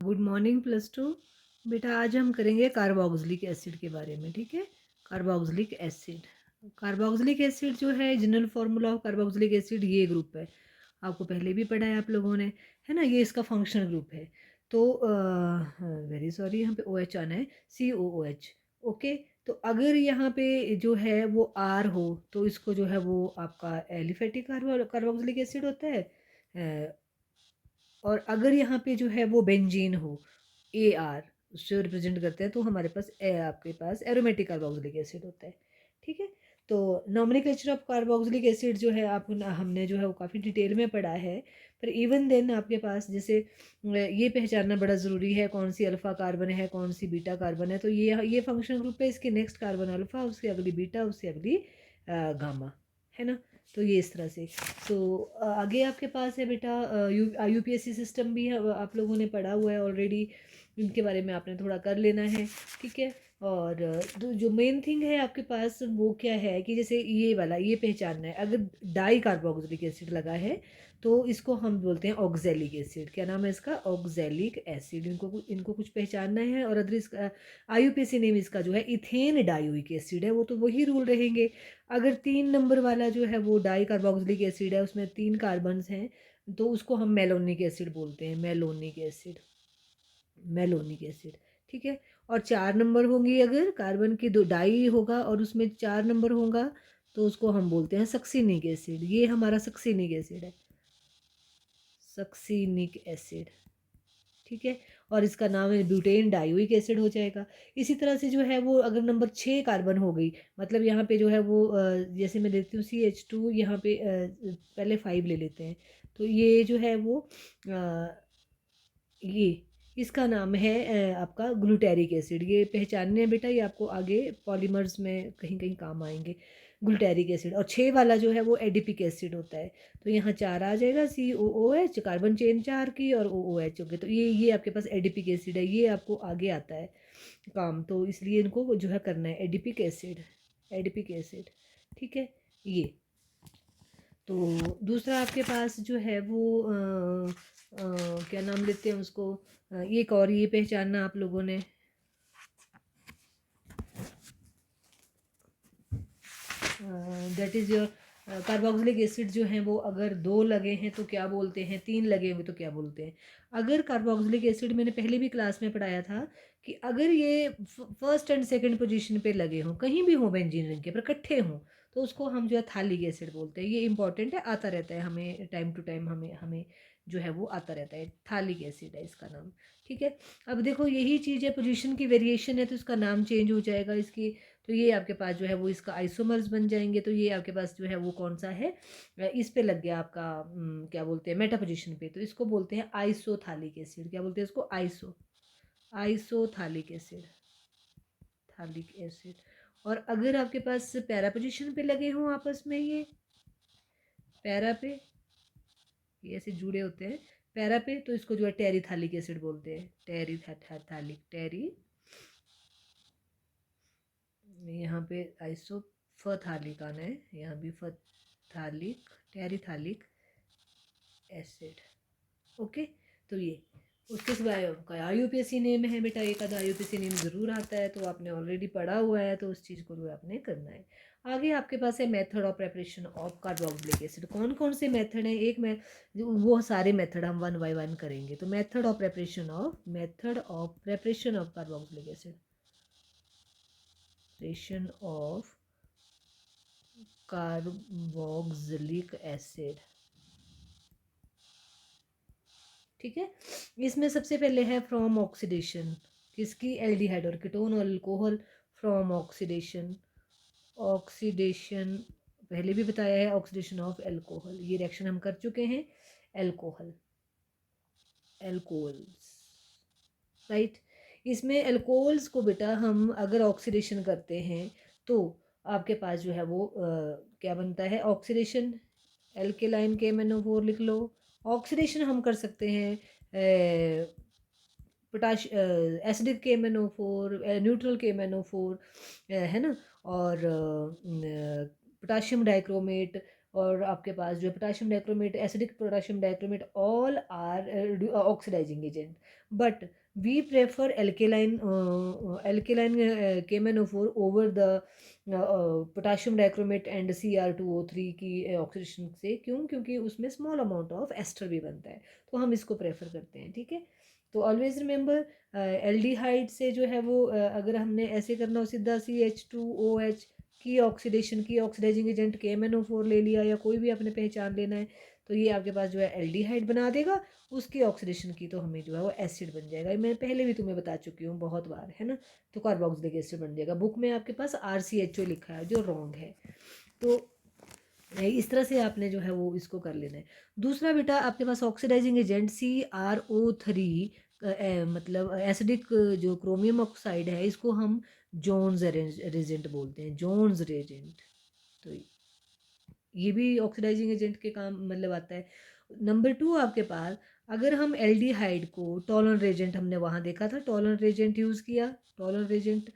Good morning +2। बेटा आज हम करेंगे कार्बोक्सिलिक एसिड के बारे में, ठीक है। कार्बोक्सिलिक एसिड, कार्बोक्सिलिक एसिड जो है general formula of carboxylic acid ये ग्रुप है, आपको पहले भी पढ़ा है आप लोगों ने, है ना। ये इसका फंक्शनल ग्रुप है। तो वेरी सॉरी, यहाँ पे ओ एच आना है, COOH। ओके, तो अगर यहाँ पे जो है वो आर हो तो इसको जो है वो आपका एलिफेटिक कार्बोक्सिलिक एसिड होता है। और अगर यहाँ पे जो है वो बेंजीन हो, AR उससे रिप्रेजेंट करते हैं, तो हमारे पास आपके पास एरोमेटिक कार्बोक्सिलिक एसिड होता है, ठीक है। तो नॉमेनक्लेचर ऑफ कार्बोक्सिलिक एसिड जो है आप हमने जो है वो काफ़ी डिटेल में पढ़ा है। पर इवन देन आपके पास जैसे ये पहचानना बड़ा ज़रूरी है कौन सी अल्फ़ा कार्बन है, कौन सी बीटा कार्बन है। तो ये फंक्शन ग्रुप है, इसके नेक्स्ट कार्बन अल्फ़ा, उससे अगली बीटा, उससे अगली गामा, है ना। तो ये इस तरह से। तो आगे आपके पास है बेटा UPSC सिस्टम भी है, आप लोगों ने पढ़ा हुआ है ऑलरेडी, इनके बारे में आपने थोड़ा कर लेना है, ठीक है। और जो मेन थिंग है आपके पास वो क्या है कि जैसे ये वाला ये पहचानना है, अगर डाई कार्बोक्सिलिक एसिड लगा है तो इसको हम बोलते हैं ऑक्जेलिक एसिड। क्या नाम है इसका? Oxalic acid. इनको कुछ पहचानना है। और अदर इसका IUPAC नेम इसका जो है इथेन डायोइक एसिड है, वो तो वही रूल रहेंगे। अगर 3 नंबर वाला जो है वो डाई कार्बोक्सिलिक एसिड है, उसमें 3 कार्बन्स हैं, तो उसको हम मेलोनिक एसिड बोलते हैं, मेलोनिक एसिड, मेलोनिक एसिड, ठीक है। और 4 नंबर होंगी, अगर कार्बन की दो डाई होगा और उसमें 4 नंबर होगा तो उसको हम बोलते हैं सक्सिनिक एसिड। ये हमारा सक्सिनिक एसिड है, सक्सिनिक एसिड, ठीक है। और इसका नाम है ब्यूटेन डायोइक एसिड हो जाएगा। इसी तरह से जो है वो अगर नंबर 6 कार्बन हो गई, मतलब यहाँ पे जो है वो जैसे मैं लेती हूँ CH2, यहाँ पे पहले 5 ले लेते हैं, तो ये जो है वो ये इसका नाम है आपका ग्लूटेरिक एसिड। ये पहचानने हैं बेटा, ये आपको आगे पॉलीमर्स में कहीं कहीं काम आएंगे। Glutaric acid. और 6 वाला जो है वो एडिपिक एसिड होता है। तो यहाँ 4 आ जाएगा, COOH, कार्बन चेन 4 की, और OOH हो गए। तो ये आपके पास एडिपिक एसिड है, ये आपको आगे आता है काम, तो इसलिए इनको जो है करना है एडिपिक एसिड, एडिपिक एसिड, ठीक है। ये तो दूसरा आपके पास जो है वो क्या नाम लेते हैं उसको, एक और ये पहचानना आप लोगों ने, that is your carboxylic acid जो है वो अगर 2 लगे हैं तो क्या बोलते हैं, 3 लगे हुए तो क्या बोलते हैं। अगर कार्बोक्सिलिक एसिड, मैंने पहले भी क्लास में पढ़ाया था कि अगर ये फर्स्ट एंड सेकंड पोजीशन पे लगे हों, कहीं भी हों बेंजीन रिंग के पर इकट्ठे हों, तो उसको हम जो है थालिक एसिड बोलते हैं। ये इंपॉर्टेंट है, आता रहता है हमें टाइम टू टाइम, हमें हमें जो है वो आता रहता है, थालिक एसिड है इसका नाम, ठीक है। अब देखो यही चीज़ है, पोजीशन की वेरिएशन है तो इसका नाम चेंज हो जाएगा इसकी। तो ये आपके पास जो है वो इसका आइसोमर्स बन जाएंगे। तो ये आपके पास जो है वो कौन सा है, इस पे लग गया आपका क्या बोलते हैं, मेटा पोजीशन पे, तो इसको बोलते हैं आइसोथालिक एसिड। क्या बोलते हैं इसको? आइसोथालिक एसिड, थालिक एसिड। और अगर आपके पास पैरा पोजीशन पे लगे हों आपस में, ये पैरा पे, ये ऐसे जुड़े होते हैं पैरा पे, तो इसको जो है टेरिथालिक एसिड बोलते हैं, टेरिथालिक, टेरी, यहाँ पे आइसोफथालिक आना है, यहाँ भी फथालिक, टेरिथालिक एसिड, ओके। तो ये उसके सिवाय IUPAC नेम है बेटा, एक आधा IUPAC नेम ज़रूर आता है, तो आपने ऑलरेडी पढ़ा हुआ है, तो उस चीज़ को जो आपने करना है। आगे आपके पास है method of preparation of carboxylic acid. कौन कौन से मेथड हैं, एक में वो सारे मेथड हम 1 बाय 1 करेंगे। तो method of preparation of carboxylic acid, preparation of carboxylic acid, ठीक है। इसमें सबसे पहले है फ्रॉम ऑक्सीडेशन, किसकी? एल्डिहाइड और कीटोन और अल्कोहल फ्रॉम ऑक्सीडेशन, ऑक्सीडेशन पहले भी बताया है, ऑक्सीडेशन ऑफ अल्कोहल, ये रिएक्शन हम कर चुके हैं। Alcohol, alcohols, right. इसमें अल्कोहल्स को बेटा हम अगर ऑक्सीडेशन करते हैं तो आपके पास जो है वो क्या बनता है, ऑक्सीडेशन, एल्केलाइन KMnO4 लिख लो। ऑक्सीडेशन हम कर सकते हैं potash acidic KMnO4, neutral KMnO4, है ना। और पोटाशियम डाइक्रोमेट, और आपके पास जो है potassium dichromate, acidic potassium dichromate, all are oxidising agent, but we prefer alkaline KMnO4 over the potassium dichromate and Cr2O3 की ऑक्सीडेशन से। क्यों? क्योंकि उसमें स्मॉल अमाउंट ऑफ एस्टर भी बनता है, तो हम इसको प्रेफर करते हैं। ठीक है, तो ऑलवेज रिमेंबर एल्डिहाइड से जो है वो अगर हमने ऐसे करना हो सीधा CH2OH की ऑक्सीडेशन की ऑक्सीडाइजिंग एजेंट KMnO4 ले लिया, या कोई भी आपने पहचान लेना है, तो ये आपके पास जो है एल्डिहाइड बना देगा। उसकी ऑक्सीडेशन की तो हमें जो है वो एसिड बन जाएगा। मैं पहले भी तुम्हें बता चुकी हूँ बहुत बार, है ना। तो कार्बोक्सिलिक एसिड बन जाएगा। बुक में आपके पास RCHO लिखा है जो रॉन्ग है। तो इस तरह से आपने जो है वो इसको कर लेना है। दूसरा बेटा आपके पास ऑक्सीडाइजिंग एजेंट CrO3, मतलब एसिडिक जो क्रोमियम ऑक्साइड है, इसको हम जोन्स रेजेंट बोलते हैं, जोन्स रेजेंट। तो ये भी ऑक्सीडाइजिंग एजेंट के काम मतलब आता है। नंबर 2 आपके पास, अगर हम एल्डिहाइड को टॉलरेंट रेजेंट, हमने वहाँ देखा था टॉलरेंट रेजेंट यूज़ किया, Tollens reagent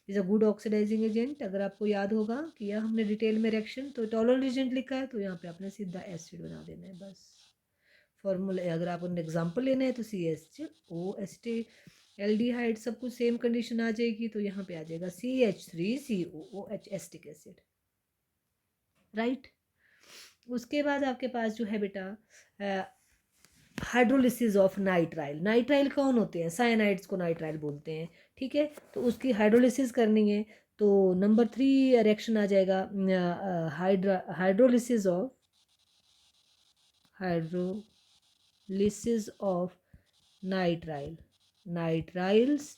is a good oxidising agent. अगर आपको याद होगा किया हमने डिटेल में रिएक्शन, तो टॉलरेंट रेजेंट लिखा है तो यहाँ पे आपने सीधा एसिड बना देना है बस। फॉर्मूला अगर आपको एग्जाम्पल लेना है तो CH2O एल्डिहाइड सब कुछ सेम कंडीशन आ जाएगी, तो यहाँ पे आ जाएगा CH3COOH एस्टिक एसिड, राइट। उसके बाद आपके पास जो है बेटा हाइड्रोलिसिस ऑफ नाइट्राइल। नाइट्राइल कौन होते हैं? साइनाइड्स को नाइट्राइल बोलते हैं। ठीक है, तो उसकी हाइड्रोलिसिस करनी है, तो नंबर 3 रिएक्शन आ जाएगा हाइड्रोलिसिस ऑफ नाइट्राइल, नाइट्राइल्स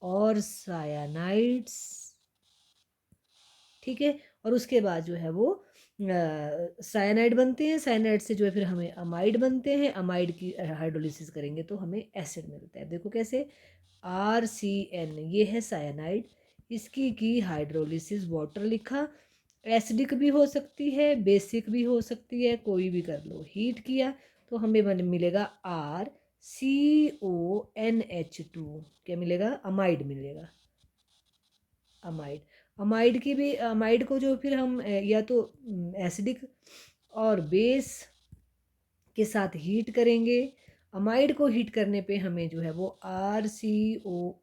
और सायानाइड्स। ठीक है, और उसके बाद जो है वो साइनाइड बनते हैं, साइनाइड से जो है फिर हमें अमाइड बनते हैं, अमाइड की हाइड्रोलिसिस करेंगे तो हमें एसिड मिलता है। देखो कैसे, RCN ये है साइनाइड, इसकी की हाइड्रोलिसिस वाटर लिखा, एसिडिक भी हो सकती है, बेसिक भी हो सकती है, कोई भी कर लो, हीट किया तो हमें मिलेगा RCONH2। क्या मिलेगा? अमाइड मिलेगा, अमाइड। अमाइड की भी, अमाइड को जो फिर हम या तो एसिडिक और बेस के साथ हीट करेंगे। अमाइड को हीट करने पे हमें जो है वो RCOH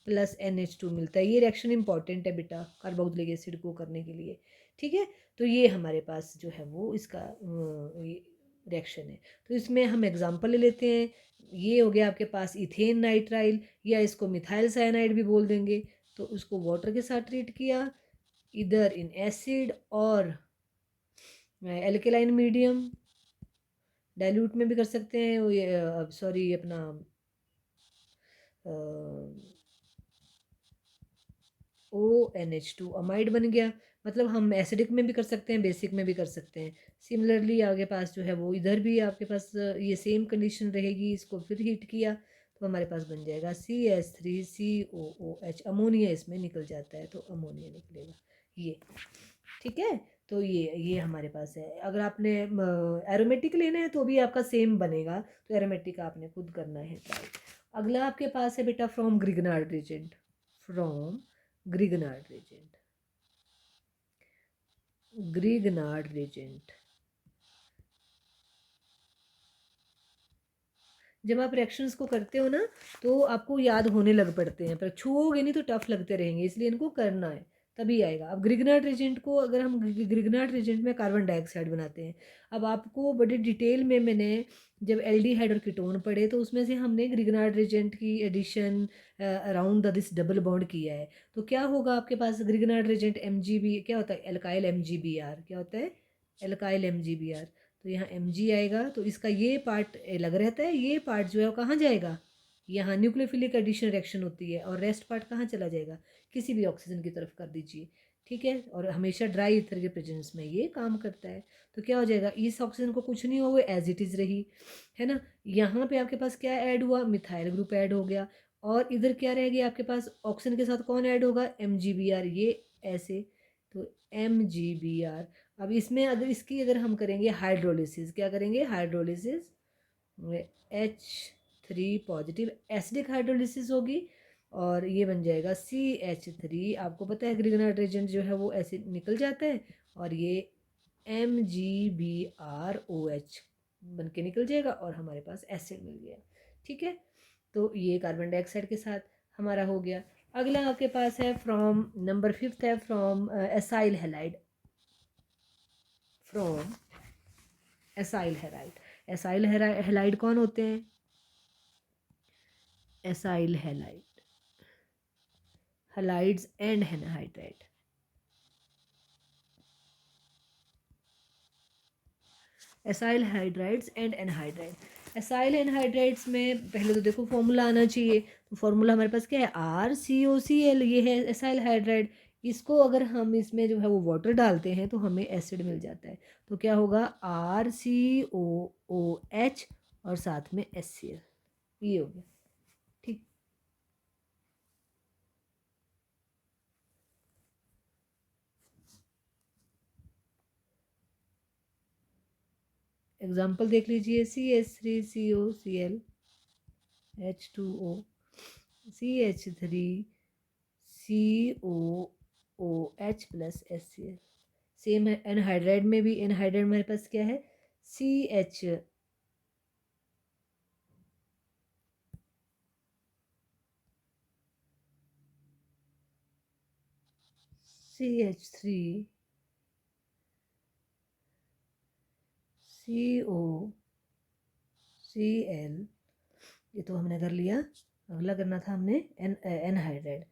प्लस NH2 मिलता है। ये रिएक्शन इंपॉर्टेंट है बेटा कार्बोक्सिलिक एसिड को करने के लिए। ठीक है, तो ये हमारे पास जो है वो इसका रिएक्शन है। तो इसमें हम एग्जांपल ले लेते हैं। ये हो गया आपके पास इथेन नाइट्राइल, या इसको मिथाइल साइनाइड भी बोल देंगे। तो उसको वाटर के साथ ट्रीट किया, इधर इन एसिड और एल्केलाइन मीडियम, डाइल्यूट में भी कर सकते हैं, सॉरी अपना ONH2 अमाइड बन गया। मतलब हम एसिडिक में भी कर सकते हैं, बेसिक में भी कर सकते हैं। सिमिलरली आपके पास जो है वो इधर भी आपके पास ये सेम कंडीशन रहेगी। इसको फिर हीट किया तो हमारे पास बन जाएगा CH3COOH, अमोनिया इसमें निकल जाता है तो अमोनिया निकलेगा ये। ठीक है, तो ये हमारे पास है। अगर आपने एरोमेटिक लेना है तो भी आपका सेम बनेगा, तो एरोमेटिक आपने खुद करना है ट्राई। अगला आपके पास है बेटा from Grignard reagent, from Grignard reagent, Grignard reagent. जब आप रिएक्शंस को करते हो ना तो आपको याद होने लग पड़ते हैं, पर छूओगे नहीं तो टफ लगते रहेंगे, इसलिए इनको करना है तभी आएगा। अब ग्रिगनार्ड रीजेंट को अगर हम ग्रिगनार्ड रीजेंट में कार्बन डाइऑक्साइड बनाते हैं। अब आपको बड़ी डिटेल में मैंने जब एल्डिहाइड और कीटोन पढ़े तो उसमें से हमने ग्रिगनार्ड रीजेंट की addition around the this double bond किया है। तो क्या होगा आपके पास ग्रिगनार्ड रीजेंट MgB क्या होता है? Alkyl MgBr। क्या होता है? Alkyl MgBr। तो यहाँ Mg आएगा, तो इसका ये पार्ट अलग रहता है, ये पार्ट जो है वो कहाँ जाएगा? यहाँ न्यूक्लियोफिलिक एडिशन रिएक्शन होती है, और रेस्ट पार्ट कहाँ चला जाएगा? किसी भी ऑक्सीजन की तरफ कर दीजिए। ठीक है, और हमेशा ड्राई ईथर के प्रेजेंस में ये काम करता है। तो क्या हो जाएगा? इस ऑक्सीजन को कुछ नहीं हुआ, एज इट इज़ रही, है ना। यहाँ पे आपके पास क्या ऐड हुआ? मिथाइल ग्रुप ऐड हो गया। और इधर क्या रह गया आपके पास? ऑक्सीजन के साथ कौन ऐड होगा? MgBr, ये ऐसे। तो MgBr। अब इसमें अगर हम करेंगे हाइड्रोलिसिस, क्या करेंगे? Hydrolysis, H3 positive acidic hydrolysis होगी, और ये बन जाएगा CH3। आपको पता है ग्रिगनार्ड एजेंट जो है वो ऐसे निकल जाता है, और ये MgBrOH बन के निकल जाएगा और हमारे पास एसिड मिल गया। ठीक है, तो ये कार्बन डाइऑक्साइड के साथ हमारा हो गया। अगला आपके पास है फ्रॉम, नंबर 5 है from acyl halide, from acyl halide. Acyl halide कौन होते हैं? Acyl halide, halides and anhydride. Acyl hydrides and anhydride. Acyl anhydrides में पहले तो देखो फॉर्मूला आना चाहिए, तो फॉर्मूला हमारे पास क्या है? RCOCl, ये है एसाइल हाइड्राइड। इसको अगर हम इसमें जो है वो वाटर डालते हैं तो हमें एसिड मिल जाता है। तो क्या होगा? RCOOH और साथ में HCl, ये हो गया। ठीक, एग्जाम्पल देख लीजिए, CH3COCl, H2O, CH3COOH plus HCl। Same है एनहाइड्राइड में भी। एनहाइड्राइड में हमारे पास क्या है? CH CH3COCl, ये तो हमने कर लिया। अगला करना था हमने एनहाइड्राइड,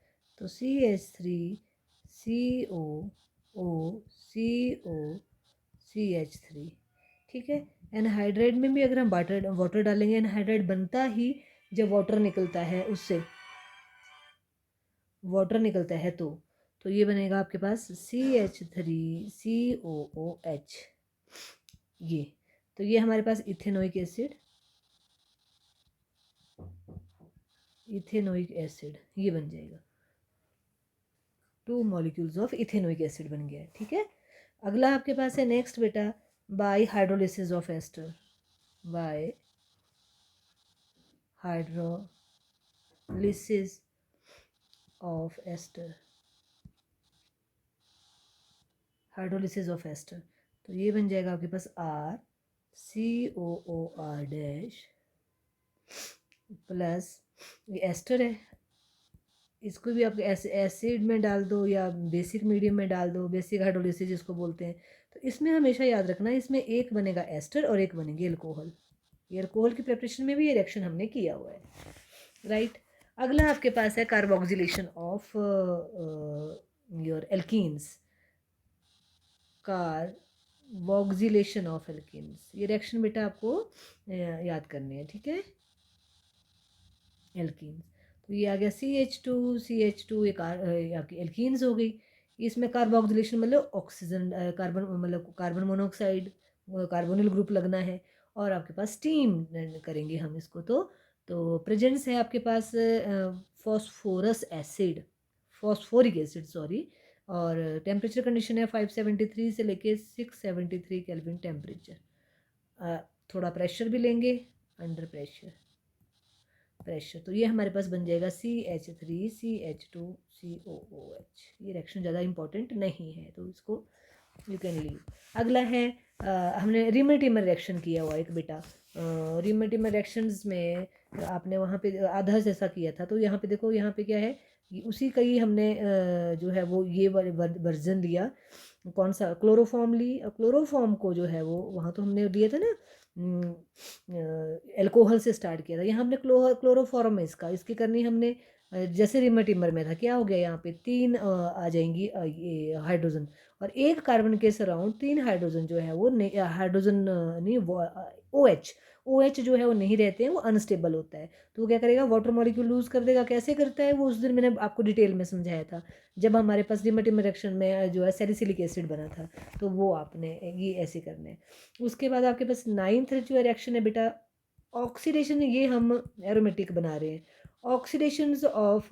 तो CH3COOCOCH3। ठीक है, एनहाइड्राइड में भी अगर हम वाटर वाटर डालेंगे, एनहाइड्राइड बनता ही जब वाटर निकलता है, उससे वाटर निकलता है, तो ये बनेगा आपके पास CH3COOH, ये। तो ये हमारे पास इथेनोइक एसिड, इथेनोइक एसिड ये बन जाएगा। 2 मॉलिक्यूल्स ऑफ इथेनोइक एसिड बन गया है। ठीक है, अगला आपके पास है नेक्स्ट बेटा, by hydrolysis of ester, by hydrolysis of ester, hydrolysis of ester. तो ये बन जाएगा आपके पास RCOOR डैश प्लस, ये एस्टर है, इसको भी आप एसिड में डाल दो या बेसिक मीडियम में डाल दो, बेसिक हाइड्रोलिसिस जिसको बोलते हैं। तो इसमें हमेशा याद रखना, इसमें एक बनेगा एस्टर और एक बनेगी एल्कोहल। ये एल्कोहल की प्रिपरेशन में भी ये रिएक्शन हमने किया हुआ है, राइट। अगला आपके पास है carboxylation of your alkenes, carboxylation of alkenes. ये रिएक्शन बेटा आपको याद करनी है, ठीक है। एल्कीन्स, तो ये आ गया CH2 एक आपकी एल्कीन्स हो गई। इसमें कार्बोक्सिलेशन मतलब ऑक्सीजन, कार्बन मतलब कार्बन मोनोऑक्साइड, कार्बोनिल ग्रुप लगना है, और आपके पास स्टीम करेंगे हम इसको। तो प्रेजेंस है आपके पास phosphorous acid, phosphoric acid sorry, और टेम्परेचर कंडीशन है 573 से लेके 673 केल्विन टेम्परेचर। थोड़ा प्रेशर भी लेंगे, अंडर प्रेशर। तो ये हमारे पास बन जाएगा CH3CH2COOH। ये रिएक्शन ज़्यादा इंपॉर्टेंट नहीं है, तो इसको यू कैन लीव। अगला है हमने रीमल्टीमर रिएक्शन किया हुआ एक बेटा। रीमल्टीमर रिएक्शंस में आपने वहाँ पे आधा जैसा किया था, तो यहाँ पे देखो, यहाँ पे क्या है, उसी का ही हमने जो है वो ये वर्जन लिया। कौन सा? क्लोरोफॉर्म ली। क्लोरोफॉर्म को जो है वो वहाँ तो हमने लिए थे ना, एल्कोहल से स्टार्ट किया था। यहाँ हमने क्लोरोफॉर्म है इसकी करनी हमने जैसे रिमर में था। क्या हो गया? यहाँ पे 3 आ जाएंगी ये हाइड्रोजन, और एक कार्बन के सराउंड 3 हाइड्रोजन जो है वो हाइड्रोजन नहीं, ओ एच जो है वो नहीं रहते हैं, वो अनस्टेबल होता है। तो वो क्या करेगा? वाटर मॉलिक्यूल लूज कर देगा। कैसे करता है वो? उस दिन मैंने आपको डिटेल में समझाया था, जब हमारे पास रिमर रिएक्शन में जो है सैलिसिलिक एसिड बना था। तो वो आपने ये ऐसे करना है। उसके बाद आपके पास 9th जो रिएक्शन है बेटा, ऑक्सीडेशन। ये हम एरोमेटिक बना रहे हैं। ऑक्सीडेशंस ऑफ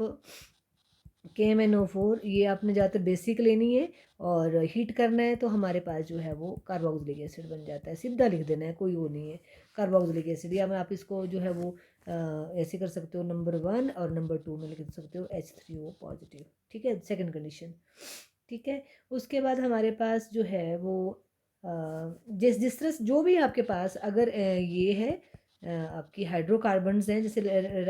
KMnO4, ये आपने ज़्यादातर बेसिक लेनी है और हीट करना है, तो हमारे पास जो है वो कार्बोक्सिलिक एसिड बन जाता है। सीधा लिख देना है, कोई वो नहीं है, कार्बोक्सिलिक एसिड। या मैं आप इसको जो है वो ऐसे कर सकते हो, नंबर 1 और नंबर 2 में लिख सकते हो H3O पॉजिटिव। ठीक है, सेकंड कंडीशन। ठीक है, उसके बाद हमारे पास जो है वो जिस जिस तरह जो भी आपके पास अगर ये है आपकी हाइड्रोकार्बन्स हैं, जैसे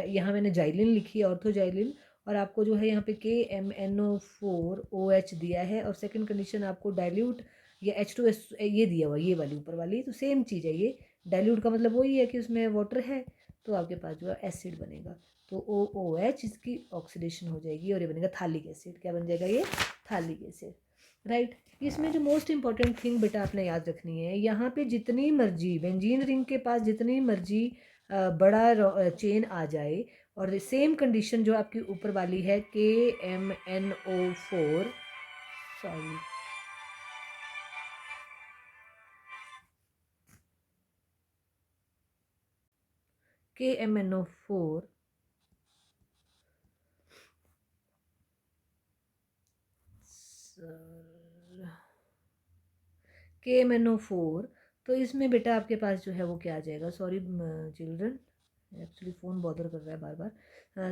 यहाँ मैंने जाइलिन लिखी है, ऑर्थोजाइलिन, और आपको जो है यहाँ पे KMnO4OH दिया है, और सेकंड कंडीशन आपको डाइल्यूट या H2S ये दिया हुआ, ये वाली ऊपर वाली, तो सेम चीज़ है ये। डाइल्यूट का मतलब वही है कि उसमें वाटर है, तो आपके पास जो है एसिड बनेगा, तो OOH इसकी ऑक्सीडेशन हो जाएगी और ये बनेगा थालिक एसिड। क्या बन जाएगा ये? थालिक एसिड, राइट। इसमें जो मोस्ट इंपॉर्टेंट थिंग बेटा आपने याद रखनी है, यहाँ पे जितनी मर्जी बेंजीन रिंग के पास जितनी मर्जी बड़ा चेन आ जाए, और सेम कंडीशन जो आपकी ऊपर वाली है KMnO4, सॉरी KMnO4 KMnO4, तो इसमें बेटा आपके पास जो है वो क्या आ जाएगा, sorry children, actually phone bother कर रहा है बार बार,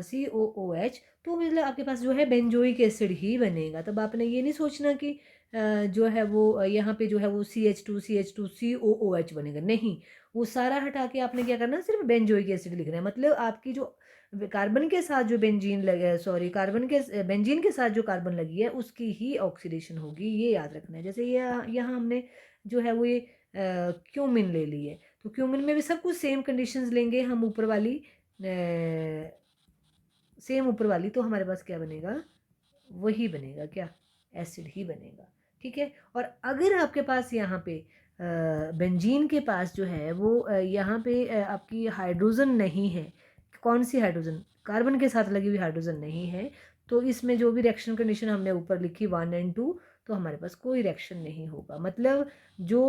COOH, तो मतलब आपके पास जो है बेंजोइक एसिड ही बनेगा। तब आपने ये नहीं सोचना कि जो है वो यहाँ पे जो है वो CH2 COOH बनेगा, नहीं, वो सारा हटा के आपने क्या करना, सिर्फ बेंजोइक एसिड लिखना है। मतलब आपकी जो कार्बन के साथ जो बेंजीन लगे, सॉरी कार्बन के बेंजीन के साथ जो कार्बन लगी है उसकी ही ऑक्सीडेशन होगी, ये याद रखना है। जैसे ये यहाँ हमने जो है वो ये क्यूमिन ले ली है, तो क्यूमिन में भी सब कुछ सेम कंडीशंस लेंगे हम, ऊपर वाली सेम ऊपर वाली, तो हमारे पास क्या बनेगा, वही बनेगा, क्या, एसिड ही बनेगा, ठीक है। और अगर आपके पास यहाँ पे बेंजीन के पास जो है वो यहाँ पे आपकी हाइड्रोजन नहीं है, कौन सी हाइड्रोजन, कार्बन के साथ लगी हुई हाइड्रोजन नहीं है, तो इसमें जो भी रिएक्शन कंडीशन हमने ऊपर लिखी 1 और 2, तो हमारे पास कोई रिएक्शन नहीं होगा। मतलब जो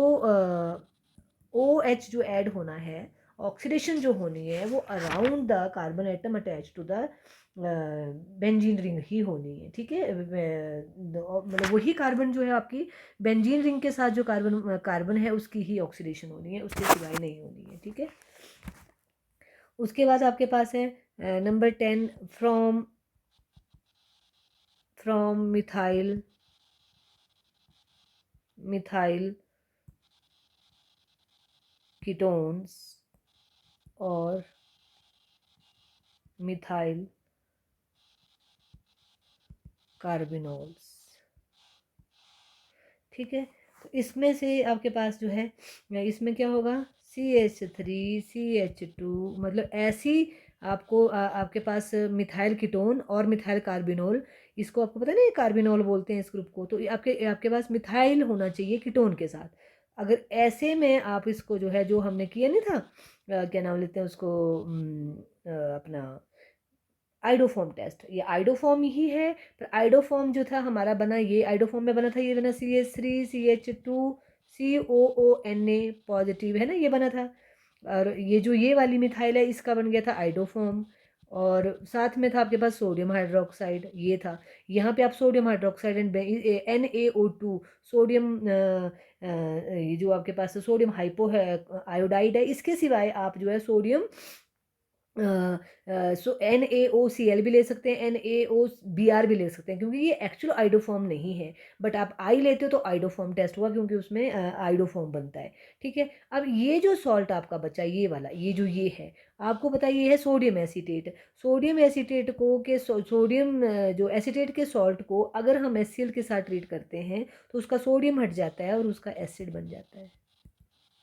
OH जो ऐड होना है, ऑक्सीडेशन जो होनी है, वो around the carbon atom attach to the benzene ring ही होनी है, ठीक है। मतलब वही कार्बन जो है आपकी बेंजीन रिंग के साथ जो कार्बन है उसकी ही ऑक्सीडेशन होनी है, उसके सिवाय नहीं होनी है, ठीक है। उसके बाद आपके पास है नंबर 10, फ्रॉम मिथाइल कीटोन्स और मिथाइल कार्बिनोल्स, ठीक है। तो इसमें से आपके पास जो है इसमें क्या होगा, CH3CH2, मतलब ऐसी आपको आपके पास मिथाइल कीटोन और मिथाइल कार्बिनोल, इसको आपको पता है ना, ये कार्बिनोल बोलते हैं इस ग्रुप को, तो ये आपके आपके पास मिथाइल होना चाहिए कीटोन के साथ। अगर ऐसे में आप इसको जो है, जो हमने किया नहीं था, क्या नाम लेते हैं उसको, अपना आइडोफॉर्म टेस्ट, ये आइडोफॉर्म ही है, पर आइडोफॉर्म जो था हमारा बना, ये आइडोफॉर्म में बना था, ये बना CH3CH2COONA पॉजिटिव, है ना, ये बना था। और ये जो ये वाली मिथाइल है इसका बन गया था आइडोफॉर्म, और साथ में था आपके पास सोडियम हाइड्रोक्साइड, ये था। यहाँ पे आप sodium hydroxide and NaO2 sodium, ये जो आपके पास सोडियम हाइपो है आयोडाइड है, इसके सिवाय आप जो है सोडियम सो NaOCl भी ले सकते हैं, NaOBr भी ले सकते हैं, क्योंकि ये एक्चुअल आइडोफॉर्म नहीं है, बट आप आई लेते हो तो आइडोफॉर्म टेस्ट हुआ, क्योंकि उसमें आइडोफॉर्म बनता है, ठीक है। अब ये जो सॉल्ट आपका बचा, ये वाला, ये जो ये है, आपको पता है ये है सोडियम एसीटेट। सोडियम एसीटेट को के सोडियम जो एसीटेट के सॉल्ट को अगर हम HCl के साथ ट्रीट करते हैं तो उसका सोडियम हट जाता है और उसका एसिड बन जाता है।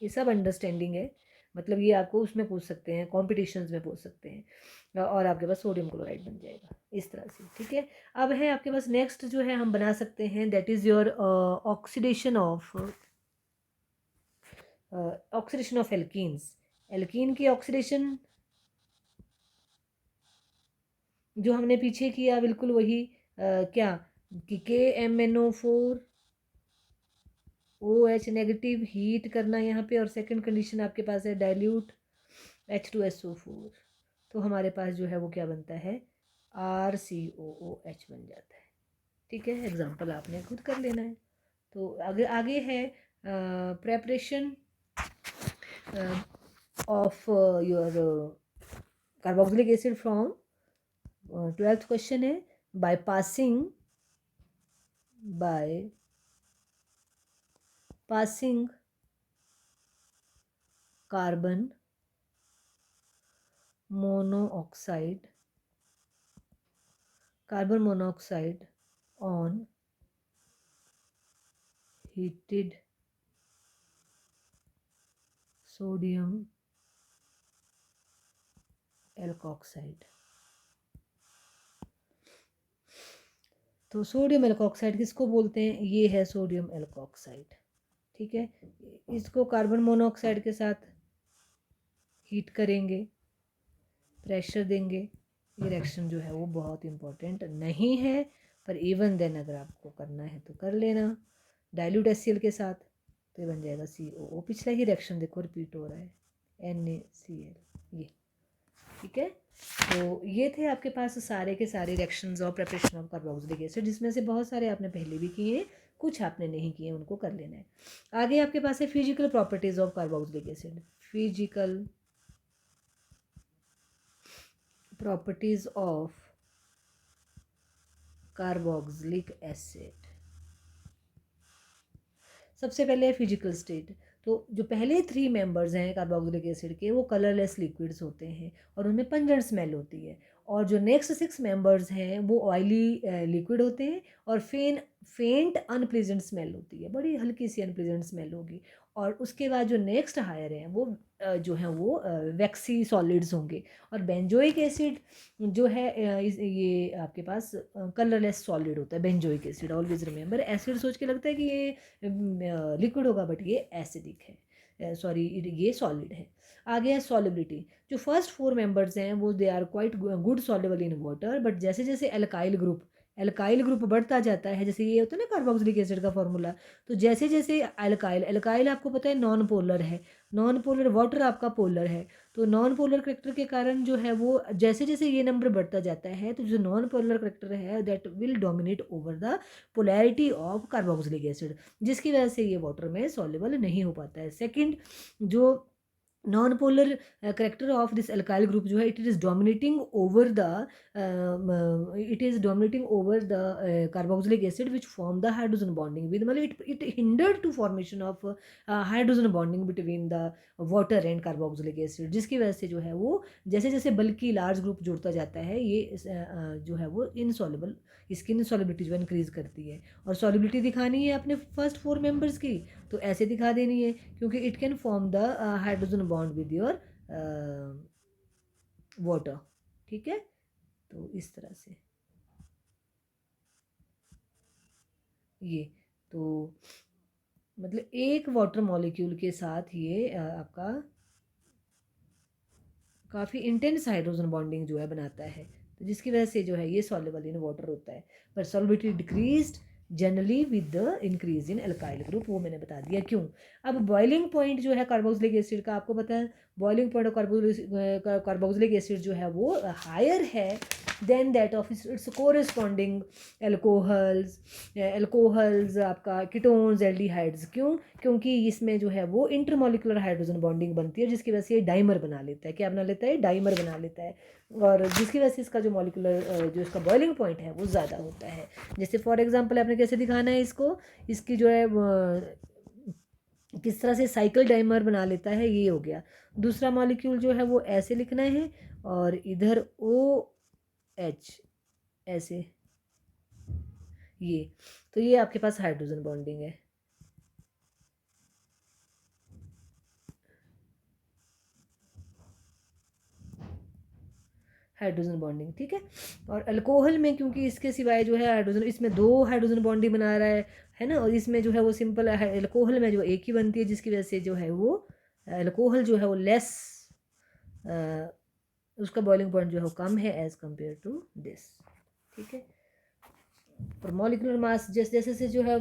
ये सब अंडरस्टैंडिंग है, मतलब ये आपको उसमें पूछ सकते हैं, कॉम्पिटिशन्स में पूछ सकते हैं, और आपके पास सोडियम क्लोराइड बन जाएगा इस तरह से, ठीक है। अब है आपके पास नेक्स्ट जो है हम बना सकते हैं, that is your oxidation of alkenes. Alkene की ऑक्सीडेशन जो हमने पीछे किया, बिल्कुल वही, क्या, कि KMnO4 OH नेगेटिव हीट करना यहाँ पे, और सेकंड कंडीशन आपके पास है डाइल्यूट H2SO4, तो हमारे पास जो है वो क्या बनता है, RCOOH बन जाता है, ठीक है। एग्जाम्पल आपने खुद कर लेना है। तो आगे आगे है preparation of your carboxylic acid from 12th question है, by passing carbon monoxide on heated sodium alkoxide. तो सोडियम एल्कोक्साइड किसको बोलते हैं? ये है सोडियम एल्कोक्साइड। ठीक है, इसको कार्बन मोनोऑक्साइड के साथ हीट करेंगे, प्रेशर देंगे। ये रिएक्शन जो है वो बहुत इंपॉर्टेंट नहीं है, पर इवन देन अगर आपको करना है तो कर लेना। डाइल्यूट HCl के साथ तो ये बन जाएगा COO। पिछला ही रिएक्शन देखो रिपीट हो रहा है, NaCl ये। ठीक है, तो ये थे आपके पास सारे के सारे reactions of preparation of carboxylic acid, जिसमें से बहुत सारे आपने पहले भी किए, कुछ आपने नहीं किए, उनको कर लेना है। आगे आपके पास है physical properties of carboxylic acid. Physical properties of carboxylic acid. सबसे पहले है फिजिकल स्टेट। तो जो पहले 3 मेंबर्स हैं कार्बोक्सिलिक एसिड के, वो कलरलेस लिक्विड्स होते हैं और उनमें पंजेंट स्मेल होती है। और जो नेक्स्ट 6 मेंबर्स हैं वो ऑयली लिक्विड होते हैं और फेंट अनप्लीजेंट स्मेल होती है, बड़ी हल्की सी अनप्लीजेंट स्मेल होगी। और उसके बाद जो नेक्स्ट हायर हैं वो जो हैं वो वैक्सी सॉलिड्स होंगे। और बेंजोइक एसिड जो है ये आपके पास कलरलेस सॉलिड होता है। Benzoic acid, always remember, acid सोच के लगता है कि ये लिक्विड होगा, बट ये एसिडिक है, सॉरी ये सॉलिड है। आगे है सॉलिबिलिटी। जो फर्स्ट 4 मेंबर्स हैं वो they are quite good soluble in water, but जैसे जैसे एल्काइल ग्रुप बढ़ता जाता है, जैसे ये होता है ना कार्बोक्सिलिक एसिड का फॉर्मूला, तो जैसे जैसे एल्काइल आपको पता है नॉन पोलर है, नॉन पोलर वाटर आपका पोलर है। तो नॉन पोलर करेक्टर के कारण जो है वो जैसे जैसे ये नंबर बढ़ता जाता है, तो जो नॉन पोलर करेक्टर है that will dominate over the polarity of carboxylic acid, जिसकी वजह से ये वाटर में सॉल्युबल नहीं हो पाता है। सेकंड, जो non polar character of this alkyl group जो है, it is dominating over the carboxylic acid which form the hydrogen bonding with, मतलब it hindered to formation of hydrogen bonding between the water and carboxylic acid, जिसकी वजह से जो है वो जैसे जैसे बल्कि लार्ज ग्रुप जुड़ता जाता है, ये जो है वो इनसॉल्युबल, इसकी इनसॉल्युबिलिटी जो है इंक्रीज करती है। और सॉल्युबिलिटी दिखानी है अपने फर्स्ट 4 मेंबर्स की, तो ऐसे दिखा देनी है, क्योंकि it can form the hydrogen bond with your water. ठीक है, तो इस तरह से ये, तो मतलब एक वाटर मॉलिक्यूल के साथ ये आपका काफ़ी इंटेंस हाइड्रोजन बॉन्डिंग जो है बनाता है, तो जिसकी वजह से जो है ये सॉल्युबल इन वाटर होता है। पर solubility decreased generally with the increase in alkyl group, वो मैंने बता दिया क्यों। अब बॉइलिंग पॉइंट जो है कार्बोक्सिलिक एसिड का, आपको पता है boiling point of carboxylic acid जो है वो हायर है then that of its corresponding alcohols आपका कीटोन्स, एल्डिहाइड्स। क्यों? क्योंकि इसमें जो है वो इंटरमोलिकुलर हाइड्रोजन बॉन्डिंग बनती है, जिसकी वजह से ये डाइमर बना लेता है। क्या बना लेता है? डाइमर बना लेता है, और जिसकी वजह से इसका जो मॉलिकुलर जो इसका बॉइलिंग पॉइंट है वो ज़्यादा होता है। जैसे फॉर एग्जांपल आपने कैसे दिखाना है इसको, इसकी जो है किस तरह से साइकिल डाइमर बना लेता है, ये हो गया। दूसरा मॉलिक्यूल जो है वो ऐसे लिखना है, और इधर OH ऐसे, ये, तो ये आपके पास हाइड्रोजन बॉन्डिंग है। हाइड्रोजन बॉन्डिंग, ठीक है। और अल्कोहल में क्योंकि इसके सिवाय जो है हाइड्रोजन, इसमें 2 हाइड्रोजन बॉन्डिंग बना रहा है ना, और इसमें जो है वो सिंपल अल्कोहल में जो एक ही बनती है, जिसकी वजह से जो है वो अल्कोहल जो है वो लेस, उसका बॉइलिंग पॉइंट जो है वो कम है एज कम्पेयर टू दिस। ठीक है, और मॉलिकुलर मास जैसे जैसे से जो है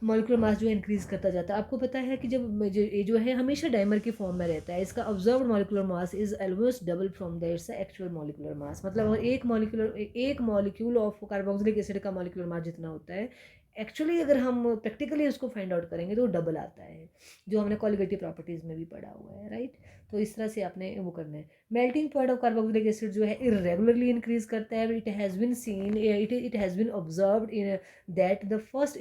मॉलिकुलर मास जो है इंक्रीज करता जाता है। आपको पता है कि जब जो है हमेशा डाइमर की फॉर्म में रहता है, इसका observed molecular mass is almost double from the its actual molecular mass. मतलब अगर एक मॉलिक्यूल ऑफ कार्बोक्सिलिक एसिड का मॉलिकुलर मास जितना होता है, एक्चुअली अगर हम प्रैक्टिकली उसको फाइंड आउट करेंगे तो डबल आता है, जो हमने क्वालिटेटिव प्रॉपर्टीज़ में भी पढ़ा हुआ है, राइट। तो इस तरह से आपने वो करना है। Melting point of carboxylic acid जो है इरेगुलरली इंक्रीज करता है। It has been seen, it has been observed in that the first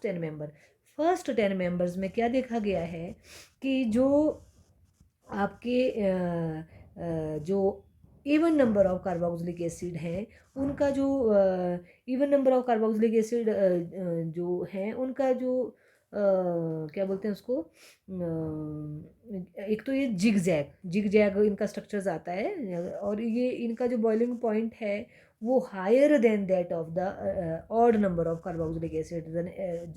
10 member, first 10 members में क्या देखा गया है कि जो आपके जो even number of carboxylic acid हैं उनका जो even number of carboxylic acid जो हैं उनका जो क्या बोलते हैं उसको, एक तो ये जिग जैग इनका स्ट्रक्चर्स आता है, और ये इनका जो बॉइलिंग पॉइंट है वो higher than that of the odd number of carboxylic acid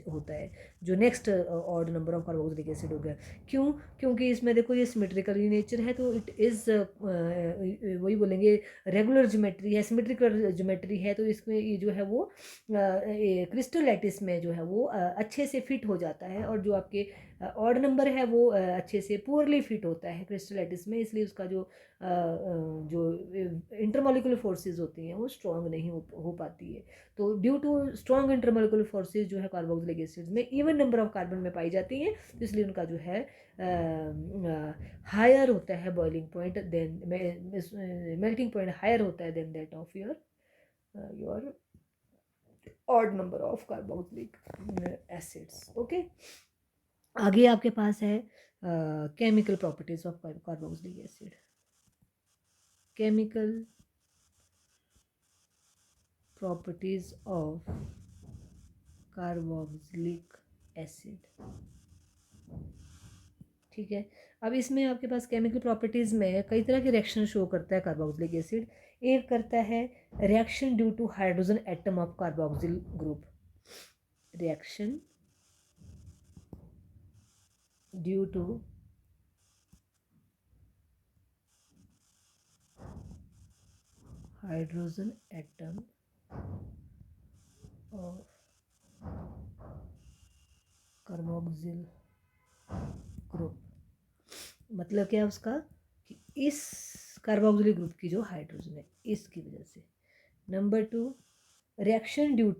होता है, जो next odd number of carboxylic acid हो गया। क्यों? क्योंकि इसमें देखो ये सिमेट्रिकल इन नेचर है, तो इट इज़ वही बोलेंगे रेगुलर ज्योमेट्री है, सिमेट्रिकल ज्योमेट्री है, तो इसमें ये जो है वो क्रिस्टल लैटिस में जो है वो अच्छे से फिट हो जाता है, और जो आपके ऑड नंबर है वो अच्छे से पुअरली फिट होता है क्रिस्टल लैटिस में, इसलिए उसका जो इंटरमोलिकुलर फोर्सेस होती हैं वो स्ट्रॉन्ग नहीं हो पाती है। तो due to strong intermolecular forces जो है कार्बोक्सिलिक एसिड्स में इवन नंबर ऑफ कार्बन में पाई जाती हैं, तो इसलिए उनका जो है हायर होता है boiling point than melting point higher होता है then that of your odd number of carboxylic acids. Okay, आगे आपके पास है chemical properties of carboxylic acid. Chemical properties of carboxylic acid, ठीक है। अब इसमें आपके पास केमिकल प्रॉपर्टीज़ में कई तरह के रिएक्शन शो करता है कार्बोक्सिलिक एसिड। एक करता है reaction due to hydrogen atom of carboxyl group, reaction due to hydrogen atom of carboxyl group, मतलब क्या है उसका कि इस कार्बोक्सिलिक ग्रुप की जो हाइड्रोजन है इसकी वजह से। Number 2, reaction due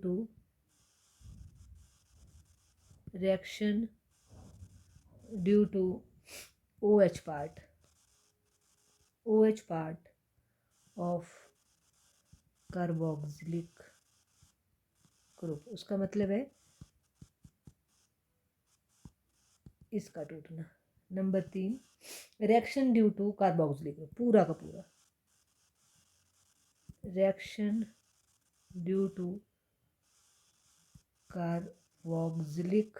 to OH part of carboxylic group, उसका मतलब है इसका टूटना। Number 3, reaction due to carboxylic group, पूरा का पूरा reaction due to carboxylic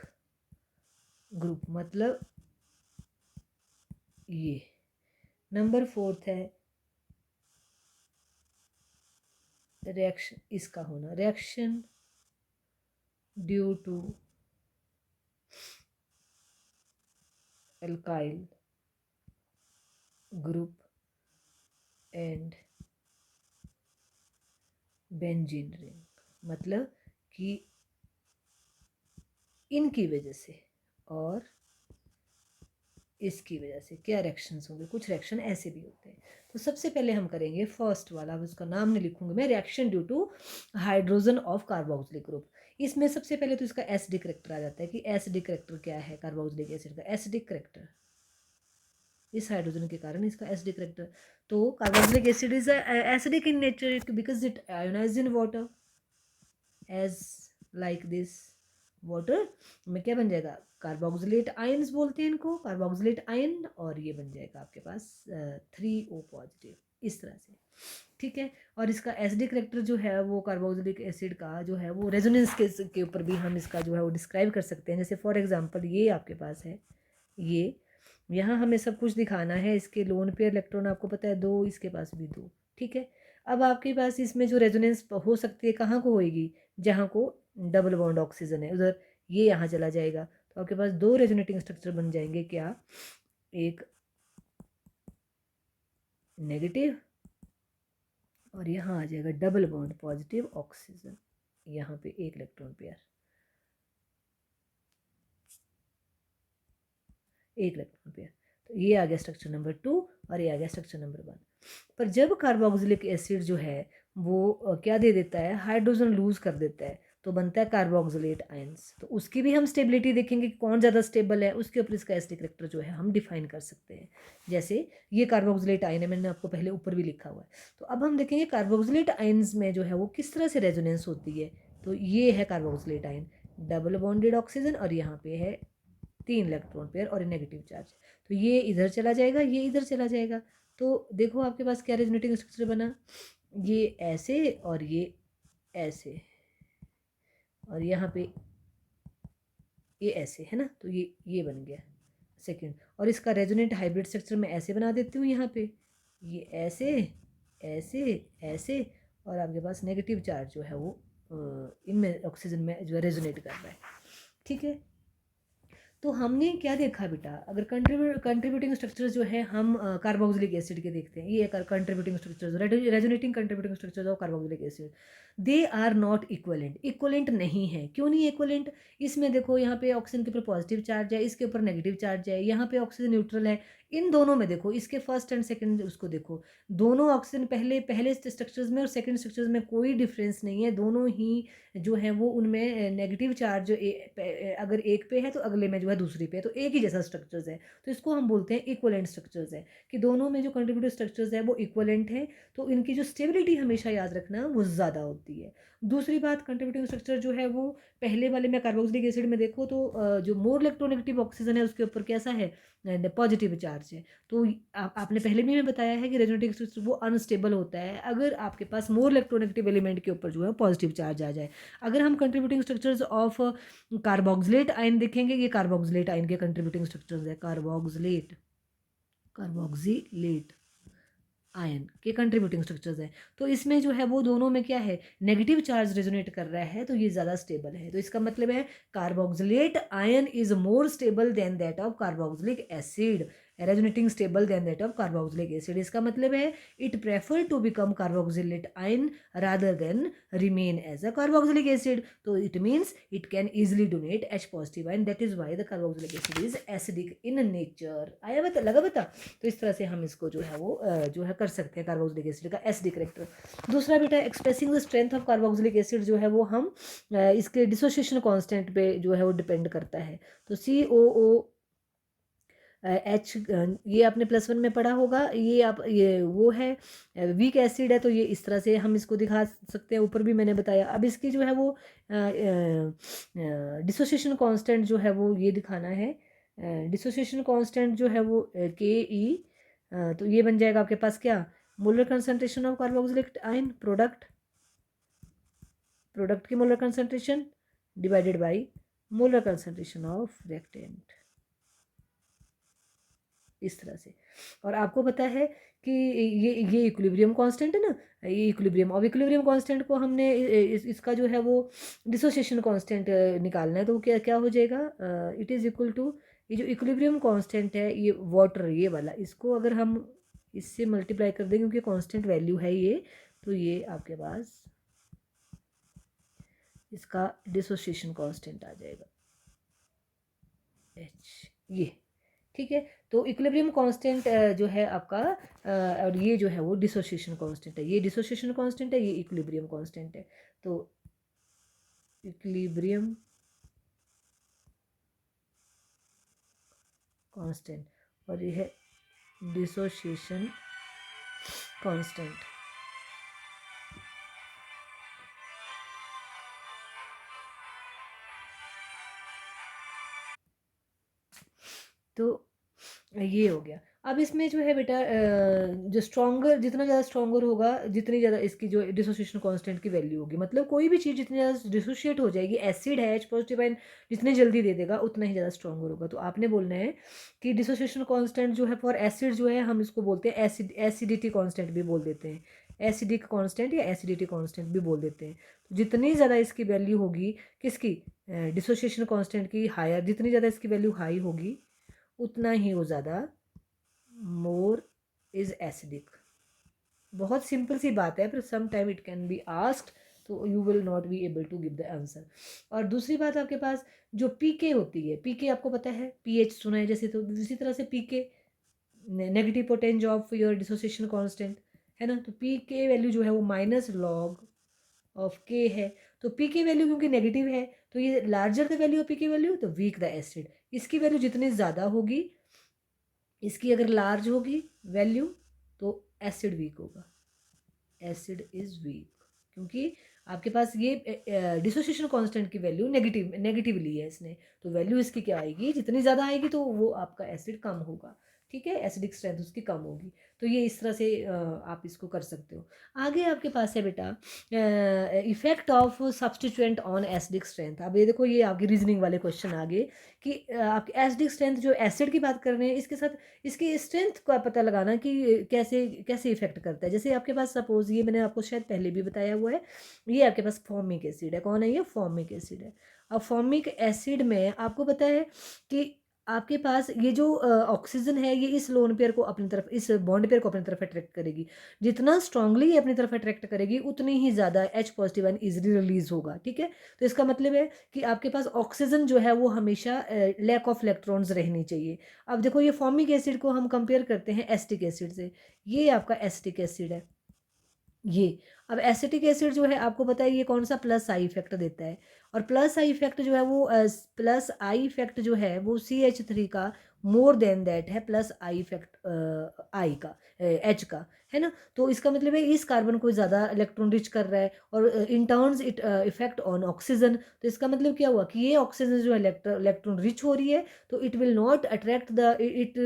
group, मतलब ये। नंबर 4 है रिएक्शन, इसका होना reaction due to alkyl group and benzene ring, मतलब कि इनकी वजह से और इसकी वजह से क्या रिएक्शंस होंगे। कुछ रिएक्शन ऐसे भी होते हैं। तो सबसे पहले हम करेंगे फर्स्ट वाला, अब उसका नाम नहीं लिखूंगी मैं, reaction due to hydrogen of carboxylic group. इसमें सबसे पहले तो इसका एसिडिक करैक्टर आ जाता है कि एसिडिक करैक्टर क्या है कार्बोक्सिलिक एसिड का। एसिडिक करैक्टर, इस हाइड्रोजन के कारण इसका एसिडिक करैक्टर। तो carboxylic acid is acidic in nature because it ionise in water as like this. Water में क्या बन जाएगा, कार्बोक्सिलेट आयन्स बोलते हैं इनको, कार्बोक्सिलेट आयन, और ये बन जाएगा आपके पास 3O पॉजिटिव, इस तरह से, ठीक है। और इसका एसिडिक करैक्टर जो है वो कार्बोक्सिलिक एसिड का जो है वो रेजोनेंस के ऊपर भी हम इसका जो है वो डिस्क्राइब कर सकते हैं। जैसे फॉर एग्जांपल ये आपके पास है, ये यहाँ हमें सब कुछ दिखाना है। इसके लोन पेयर इलेक्ट्रॉन आपको पता है 2, इसके पास भी 2, ठीक है। अब आपके पास इसमें जो रेजोनेंस हो सकती है कहाँ को होएगी, जहाँ को डबल बॉन्ड ऑक्सीजन है उधर ये यहाँ चला जाएगा, तो आपके पास 2 रेजोनेटिंग स्ट्रक्चर बन जाएंगे। क्या, एक नेगेटिव और यहाँ आ जाएगा डबल बॉन्ड पॉजिटिव ऑक्सीजन, यहाँ पे 1 इलेक्ट्रॉन पेयर, 1 इलेक्ट्रॉन पेयर। तो ये आ गया स्ट्रक्चर नंबर 2 और ये आ गया स्ट्रक्चर नंबर 1। पर जब कार्बोक्सिलिक एसिड जो है वो क्या दे देता है, हाइड्रोजन लूज कर देता है, तो बनता है कार्बोक्सिलेट आयंस। तो उसकी भी हम स्टेबिलिटी देखेंगे कि कौन ज़्यादा स्टेबल है, उसके ऊपर इसका एसिडिक करैक्टर जो है हम डिफाइन कर सकते हैं। जैसे ये कार्बोक्सिलेट आयन है, मैंने आपको पहले ऊपर भी लिखा हुआ है। तो अब हम देखेंगे कार्बोक्सिलेट आयन्स में जो है वो किस तरह से रेजोनेंस होती है। तो ये है carboxylate ion, double bonded oxygen और यहाँ पे है 3 इलेक्ट्रॉन पेयर और नेगेटिव चार्ज। तो ये इधर चला जाएगा, ये इधर चला जाएगा। तो देखो आपके पास क्या रेजोनेटिंग स्ट्रक्चर बना, ये ऐसे और ये ऐसे, और यहाँ पे ये ऐसे है ना, तो ये बन गया सेकंड। और इसका रेजोनेंट हाइब्रिड स्ट्रक्चर मैं ऐसे बना देती हूँ, यहाँ पे ये ऐसे ऐसे ऐसे, और आपके पास नेगेटिव चार्ज जो है वो इनमें ऑक्सीजन में जो है रेजोनेट कर रहा है। ठीक है, तो हमने क्या देखा बेटा, अगर कंट्रीब्यूटिंग स्ट्रक्चर्स जो है हम कार्बोक्सिलिक एसिड के देखते हैं, ये contributing structures, resonating contributing structures of carboxylic acid, they are not equivalent, equivalent नहीं है। क्यों नहीं इक्वलेंट? इसमें देखो यहाँ पे ऑक्सीजन के ऊपर पॉजिटिव चार्ज है, इसके ऊपर नेगेटिव चार्ज है, यहाँ पे ऑक्सीजन न्यूट्रल है। इन दोनों में देखो, इसके फर्स्ट एंड सेकंड उसको देखो, दोनों ऑक्सीजन पहले स्ट्रक्चर्स में और सेकंड स्ट्रक्चर्स में कोई डिफरेंस नहीं है। दोनों ही जो है वो उनमें नेगेटिव चार्ज अगर एक पे है तो अगले में जो है दूसरी पे है, तो एक ही जैसा स्ट्रक्चर्स है। तो इसको हम बोलते हैं इक्वलेंट स्ट्रक्चर्स है, कि दोनों में जो कंट्रीब्यूटिव स्ट्रक्चर्स है वो इक्वलेंट है। तो इनकी जो स्टेबिलिटी हमेशा याद रखना वो ज़्यादा होती है। दूसरी बात, कंट्रीब्यूटिव स्ट्रक्चर जो है वो पहले वाले में कार्बोक्सिलिक एसिड में देखो तो जो मोर इलेक्ट्रोनेगेटिव ऑक्सीजन है उसके ऊपर कैसा है, पॉजिटिव चार्ज है। तो आपने पहले भी हमें बताया है कि रेजोनेटिव स्ट्रक्चर वो अनस्टेबल होता है अगर आपके पास मोर इलेक्ट्रोनेगेटिव एलिमेंट के ऊपर जो है पॉजिटिव चार्ज आ जाए। अगर हम contributing structures of carboxylate ion देखेंगे, ये कार्बोक्सिलेट आयन के कंट्रीब्यूटिंग स्ट्रक्चर्स है, कार्बोक्सिलेट आयन के कंट्रीब्यूटिंग स्ट्रक्चर्स है। तो इसमें जो है वो दोनों में क्या है, नेगेटिव चार्ज रेजोनेट कर रहा है, तो ये ज़्यादा स्टेबल है। तो इसका मतलब है carboxylate ion is more stable than that of carboxylic acid, resonating stable than that of carboxylic acid. इसका मतलब है it prefer to become carboxylate ion rather than remain as a carboxylic acid. तो it means it can easily donate H positive ion, that is why the carboxylic acid is acidic in nature. आया बता, लगा बता? तो इस तरह से हम इसको जो है वो जो है कर सकते हैं कार्बोक्सिलिक एसिड का एसिडिक करेक्टर। दूसरा बेटा, expressing the strength of carboxylic acid जो है वो हम इसके डिसोसिएशन कांस्टेंट पे जो है वो डिपेंड करता है। तो COO H, ये आपने +1 में पढ़ा होगा, ये वो है वीक एसिड है, तो ये इस तरह से हम इसको दिखा सकते हैं, ऊपर भी मैंने बताया। अब इसकी जो है वो डिसोसिएशन कांस्टेंट जो है वो ये दिखाना है, डिसोसिएशन कांस्टेंट जो है वो KE, तो ये बन जाएगा आपके पास क्या, molar concentration of carboxylic ion, product की molar concentration divided by molar concentration of reactant, इस तरह से। और आपको पता है कि ये इक्विलिब्रियम कांस्टेंट है ना, ये इक्विलिब्रियम, और इक्विलिब्रियम कांस्टेंट को हमने इसका जो है वो डिसोसिएशन कांस्टेंट निकालना है, तो वो क्या क्या हो जाएगा, इट इज़ इक्वल टू, ये जो इक्विलिब्रियम कांस्टेंट है ये वाटर, ये वाला, इसको अगर हम इससे मल्टीप्लाई कर दें क्योंकि कांस्टेंट वैल्यू है ये, तो ये आपके पास इसका डिसोसिएशन कांस्टेंट आ जाएगा H, ये। ठीक है, तो इक्विलिब्रियम कांस्टेंट जो है आपका और ये जो है वो डिसोसिएशन कांस्टेंट है, ये डिसोसिएशन कांस्टेंट है, ये इक्विलिब्रियम कांस्टेंट है। तो इक्विलिब्रियम कांस्टेंट और ये है डिसोसिएशन कांस्टेंट। तो ये हो गया। अब इसमें जो है बेटा जो स्ट्रॉन्गर, जितना ज़्यादा स्ट्रॉन्गर होगा, जितनी ज़्यादा इसकी जो डिसोसिएशन कांस्टेंट की वैल्यू होगी, मतलब कोई भी चीज़ जितनी ज़्यादा डिसोशिएट हो जाएगी, एसिड है H पॉजिटिव आयन जितनी जल्दी दे देगा उतना ही ज़्यादा स्ट्रॉन्गर होगा। तो आपने बोलना है कि डिसोसिएशन कांस्टेंट जो है फॉर एसिड जो है हम इसको बोलते हैं एसिडिटी कांस्टेंट भी बोल देते हैं, एसिडिक कांस्टेंट या एसिडिटी कांस्टेंट भी बोल देते हैं। तो जितनी ज़्यादा इसकी वैल्यू होगी किसकी, डिसोसिएशन कांस्टेंट की हायर, जितनी ज़्यादा इसकी वैल्यू हाई होगी उतना ही वो ज़्यादा मोर इज एसिडिक। बहुत सिंपल सी बात है, पर some time it can be asked, तो you will not be able to give the answer. और दूसरी बात, आपके पास जो पीके होती है, पीके आपको पता है, पीएच सुना है जैसे, तो इसी तरह से पीके नेगेटिव पोटेंज ऑफ योर डिसोसिएशन कांस्टेंट है ना, तो पीके वैल्यू जो है वो माइनस लॉग ऑफ के है। तो पी की वैल्यू क्योंकि नेगेटिव है, तो ये larger the value of P की वैल्यू, तो वीक द एसिड। इसकी वैल्यू जितनी ज़्यादा होगी, इसकी अगर लार्ज होगी वैल्यू, तो एसिड वीक होगा, एसिड इज़ वीक, क्योंकि आपके पास ये डिसोसिएशन कांस्टेंट की वैल्यू नेगेटिव ली है इसने, तो वैल्यू इसकी क्या आएगी, जितनी ज़्यादा आएगी तो वो आपका एसिड कम होगा, ठीक है, एसिडिक स्ट्रेंथ उसकी कम होगी। तो ये इस तरह से आप इसको कर सकते हो। आगे आपके पास है बेटा effect of substituent on acidic strength. अब ये देखो, ये आपके रीजनिंग वाले क्वेश्चन आगे कि आपकी एसिडिक स्ट्रेंथ जो एसिड की बात कर रहे हैं, इसके साथ इसकी स्ट्रेंथ का पता लगाना कि कैसे कैसे इफेक्ट करता है। जैसे आपके पास सपोज, ये मैंने आपको शायद पहले भी बताया हुआ है, ये आपके पास फॉर्मिक एसिड है। कौन है ये? फॉर्मिक एसिड है। अब फॉर्मिक एसिड में आपको पता है कि आपके पास ये जो ऑक्सीजन है, ये इस लोन पेयर को अपनी तरफ, इस बॉन्ड पेयर को अपनी तरफ अट्रैक्ट करेगी। जितना स्ट्रांगली ये अपनी तरफ अट्रैक्ट करेगी, उतनी ही ज़्यादा H positive ion easily release होगा, ठीक है। तो इसका मतलब है कि आपके पास ऑक्सीजन जो है वो हमेशा लैक ऑफ इलेक्ट्रॉन्स रहनी चाहिए। अब देखो, ये फॉर्मिक एसिड को हम कंपेयर करते हैं एसिटिक एसिड से। ये आपका एसिटिक एसिड है ये। अब एसिटिक एसिड जो है, आपको पता है ये कौन सा प्लस आई इफेक्ट देता है, और प्लस आई इफेक्ट जो है वो प्लस आई इफेक्ट जो है वो CH3 का मोर देन दैट है प्लस आई इफेक्ट आई का, H का, है ना। तो इसका मतलब है इस कार्बन को ज़्यादा इलेक्ट्रॉन रिच कर रहा है, और in turns it effect on oxygen. तो इसका मतलब क्या हुआ कि ये ऑक्सीजन जो है इलेक्ट्रॉन रिच हो रही है, तो it will not attract the it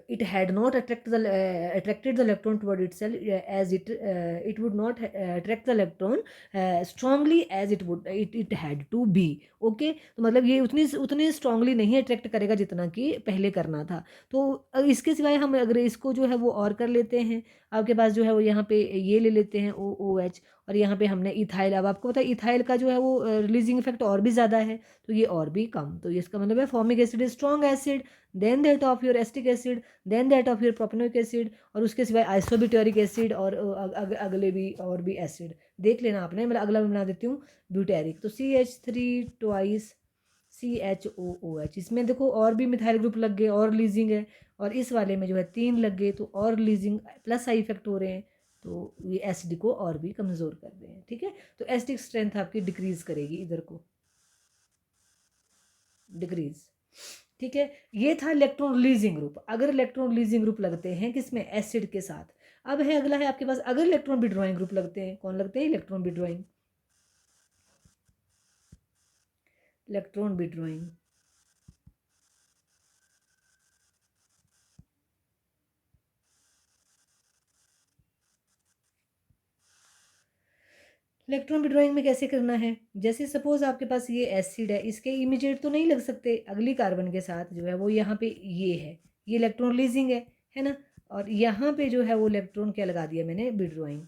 it had not attracted the electron toward itself, as it would not attract the electron strongly as it had to be. Okay, तो मतलब ये उतनी स्ट्रांगली नहीं attract करेगा जितना कि पहले करना था। तो इसके सिवाय हम अगर इसको जो है वो और कर लेते हैं, आपके पास जो है वो यहाँ पे ये ले लेते हैं OOH, और यहाँ पे हमने इथाइल। अब आपको पता है इथाइल का जो है वो रिलीजिंग इफेक्ट और भी ज़्यादा है, तो ये और भी कम। तो इसका मतलब है formic acid is strong acid, then that of your acetic acid, then that of your propanoic acid, और उसके सिवाय आइसोब्यूटारिक एसिड, और अगले भी और भी एसिड देख लेना आपने। मतलब अगला मैं बना देती हूँ ब्यूटेरिक। तो CH3 ट्वाइस CHOOH, इसमें देखो और भी मिथाइल ग्रुप लग गए और लीजिंग है, और इस वाले में जो है 3 लग गए, तो और लीजिंग प्लस साइड इफेक्ट हो रहे हैं, तो ये एसिड को और भी कमज़ोर कर रहे हैं, ठीक है। तो एसिडिक स्ट्रेंथ आपकी डिक्रीज करेगी, इधर को डिक्रीज, ठीक है। ये था इलेक्ट्रॉन रिलीजिंग ग्रुप। अगर इलेक्ट्रॉन रिलीजिंग ग्रुप लगते हैं किसमें? एसिड के साथ। अब है अगला है आपके पास, अगर इलेक्ट्रॉन विड्रॉइंग ग्रुप लगते हैं। कौन लगते हैं? Electron withdrawing, electron withdrawing. Electron withdrawing में कैसे करना है? जैसे सपोज आपके पास ये एसिड है, इसके इमीडिएट तो नहीं लग सकते, अगली कार्बन के साथ जो है वो यहाँ पे ये है, ये इलेक्ट्रॉन रिलीजिंग है ना। और यहाँ पे जो है वो इलेक्ट्रॉन क्या लगा दिया मैंने? विड्रॉइंग।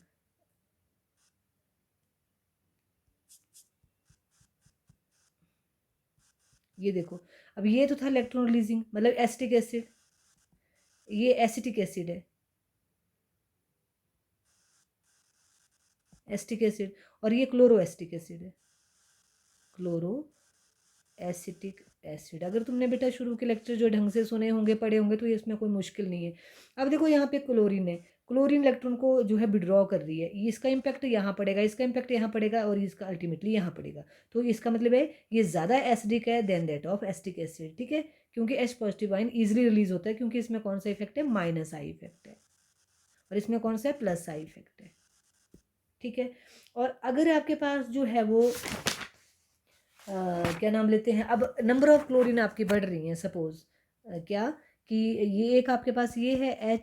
ये देखो, अब ये तो था इलेक्ट्रॉन रिलीजिंग, मतलब एसिटिक एसिड, ये एसिटिक एसिड है, एसिटिक एसिड, और ये क्लोरो एसिटिक एसिड है, क्लोरो एसिटिक एसिड। अगर तुमने बेटा शुरू के लेक्चर जो ढंग से सुने होंगे, पढ़े होंगे, तो ये इसमें कोई मुश्किल नहीं है। अब देखो यहाँ पे क्लोरीन है, क्लोरीन इलेक्ट्रॉन को जो है विड्रॉ कर रही है, इसका इम्पैक्ट यहाँ पड़ेगा, इसका इम्पैक्ट यहाँ पड़ेगा, और इसका अल्टीमेटली यहाँ पड़ेगा। तो इसका मतलब है ये ज़्यादा एसिडिक है then that of acetic acid, ठीक है। क्योंकि H positive ion easily release होता है, क्योंकि इसमें कौन सा इफेक्ट है? माइनस आई इफेक्ट है, और इसमें कौन सा है? प्लस आई इफेक्ट है, ठीक है। और अगर आपके पास जो है वो क्या नाम लेते हैं, अब नंबर ऑफ क्लोरीन आपकी बढ़ रही हैं, सपोज क्या कि ये एक आपके पास ये है